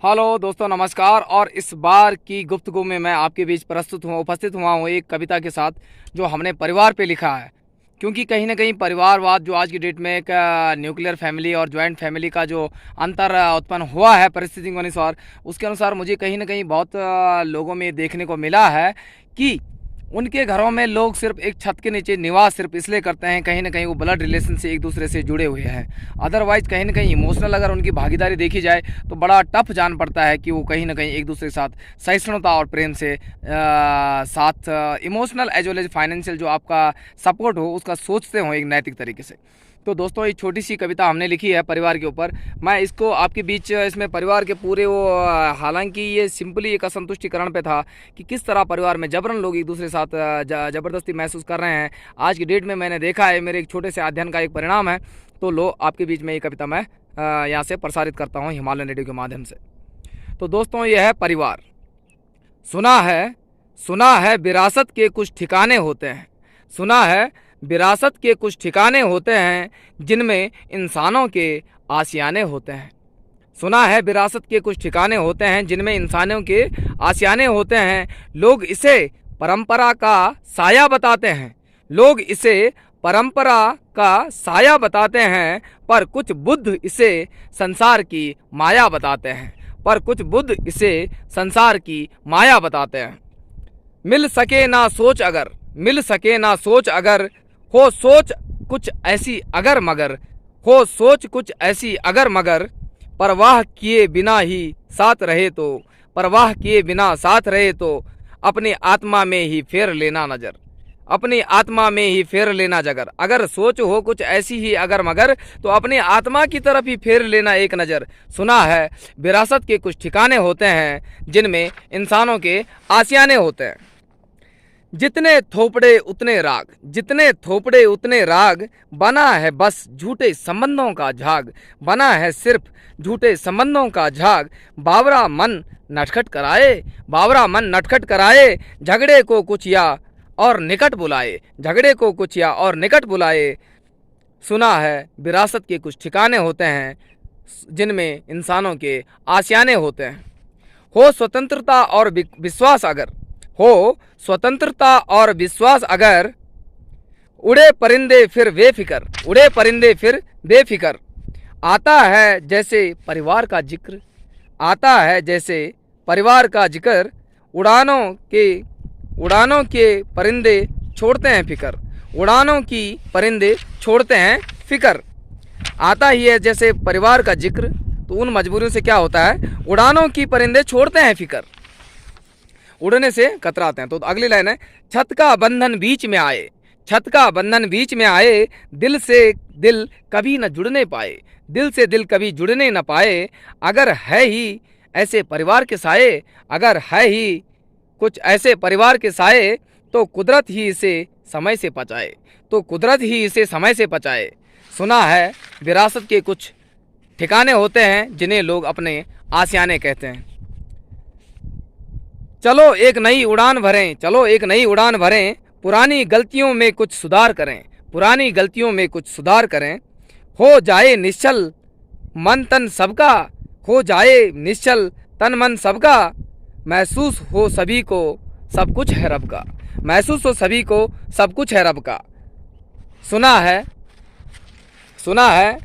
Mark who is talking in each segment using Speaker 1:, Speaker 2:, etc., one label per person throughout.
Speaker 1: Hello दोस्तों, नमस्कार। और इस बार की गुफ्तगू में मैं आपके बीच उपस्थित हुआ हूँ एक कविता के साथ जो हमने परिवार पे लिखा है। क्योंकि कहीं ना कहीं परिवारवाद जो आज की डेट में एक न्यूक्लियर फैमिली और जॉइंट फैमिली का जो अंतर उत्पन्न हुआ है परिस्थिति के अनुसार, उसके अनुसार मुझे कहीं ना कहीं बहुत लोगों में देखने को मिला है कि उनके घरों में लोग सिर्फ एक छत के नीचे निवास सिर्फ इसलिए करते हैं, कहीं ना कहीं वो ब्लड रिलेशन से एक दूसरे से जुड़े हुए हैं। अदरवाइज़ कहीं ना कहीं इमोशनल अगर उनकी भागीदारी देखी जाए तो बड़ा टफ जान पड़ता है कि वो कहीं ना कहीं एक दूसरे के साथ सहिष्णुता और प्रेम से साथ emotional as well as financial जो आपका सपोर्ट हो उसका सोचते हो एक नैतिक तरीके से। तो दोस्तों, एक छोटी सी कविता हमने लिखी है परिवार के ऊपर। मैं इसको आपके बीच इसमें परिवार के पूरे वो, हालांकि ये सिंपली एक असंतुष्टिकरण पे था कि किस तरह परिवार में जबरन लोग एक दूसरे के साथ ज़बरदस्ती महसूस कर रहे हैं। आज की डेट में मैंने देखा है, मेरे एक छोटे से अध्ययन का एक परिणाम है। तो लो, आपके बीच में ये कविता मैं यहाँ से प्रसारित करता हूँ हिमालयन रेडियो के माध्यम से। तो दोस्तों, ये है परिवार। सुना है विरासत के कुछ ठिकाने होते हैं। सुना है विरासत के कुछ ठिकाने होते हैं जिनमें इंसानों के आशियाने होते हैं। सुना है विरासत के कुछ ठिकाने होते हैं जिनमें इंसानों के आशियाने होते हैं। लोग इसे परंपरा का साया बताते हैं। लोग इसे परंपरा का साया बताते हैं, पर कुछ बुद्ध इसे संसार की माया बताते हैं। पर कुछ बुद्ध इसे संसार की माया बताते हैं। मिल सके ना सोच अगर हो सोच कुछ ऐसी अगर मगर, हो सोच कुछ ऐसी अगर मगर, परवाह किए बिना साथ रहे तो अपनी आत्मा में ही फेर लेना नजर। अपनी आत्मा में ही फेर लेना जगर। अगर सोच हो कुछ ऐसी ही अगर मगर तो अपनी आत्मा की तरफ ही फेर लेना एक नज़र। सुना है विरासत के कुछ ठिकाने होते हैं जिनमें इंसानों के आशियाने होते हैं। जितने थोपड़े उतने राग, बना है बस झूठे संबंधों का झाग। बना है सिर्फ झूठे संबंधों का झाग। बावरा मन नटखट कराए, झगड़े को कुछ या और निकट बुलाए। सुना है विरासत के कुछ ठिकाने होते हैं जिनमें इंसानों के आशियाने होते हैं। हो स्वतंत्रता और विश्वास अगर, उड़े परिंदे फिर बेफिक्र। आता है जैसे परिवार का जिक्र, उड़ानों के परिंदे छोड़ते हैं फिक्र। आता ही है जैसे परिवार का जिक्र, तो उन मजबूरियों से क्या होता है, उड़ानों की परिंदे छोड़ते हैं फिक्र, उड़ने से कतराते हैं। तो अगली लाइन है, छत का बंधन बीच में आए, दिल से दिल कभी न जुड़ने पाए। अगर है ही ऐसे परिवार के साए, तो कुदरत ही इसे समय से पचाए। सुना है विरासत के कुछ ठिकाने होते हैं जिन्हें लोग अपने आशियाने कहते हैं। चलो एक नई उड़ान भरें, पुरानी गलतियों में कुछ सुधार करें। हो जाए निश्चल मन तन सबका, महसूस हो सभी को सब कुछ है रब का। सुना है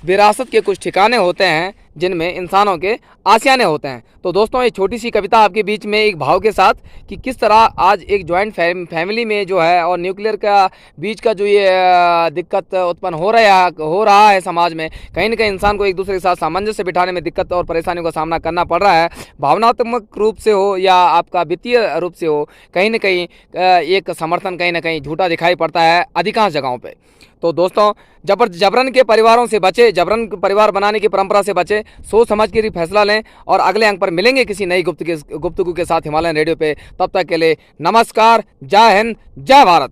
Speaker 1: विरासत के कुछ ठिकाने होते हैं जिनमें इंसानों के आशियाने होते हैं। तो दोस्तों, एक छोटी सी कविता आपके बीच में एक भाव के साथ कि किस तरह आज एक जॉइंट फैमिली में जो है और न्यूक्लियर का बीच का जो ये दिक्कत उत्पन्न हो रहा है समाज में, कहीं ना कहीं इंसान को एक दूसरे के साथ सामंजस्य बिठाने में दिक्कत और परेशानियों का सामना करना पड़ रहा है। भावनात्मक रूप से हो या आपका वित्तीय रूप से हो, कहीं ना कहीं एक समर्थन कहीं ना कहीं झूठा दिखाई पड़ता है अधिकांश जगहों पर। तो दोस्तों, जबरन के परिवारों से बचे, जबरन परिवार बनाने की परंपरा से बचे, सोच समझ के फैसला लें। और अगले अंक पर मिलेंगे किसी नई गुफ्तगू के साथ हिमालयन रेडियो पे। तब तक के लिए नमस्कार, जय हिंद, जय भारत।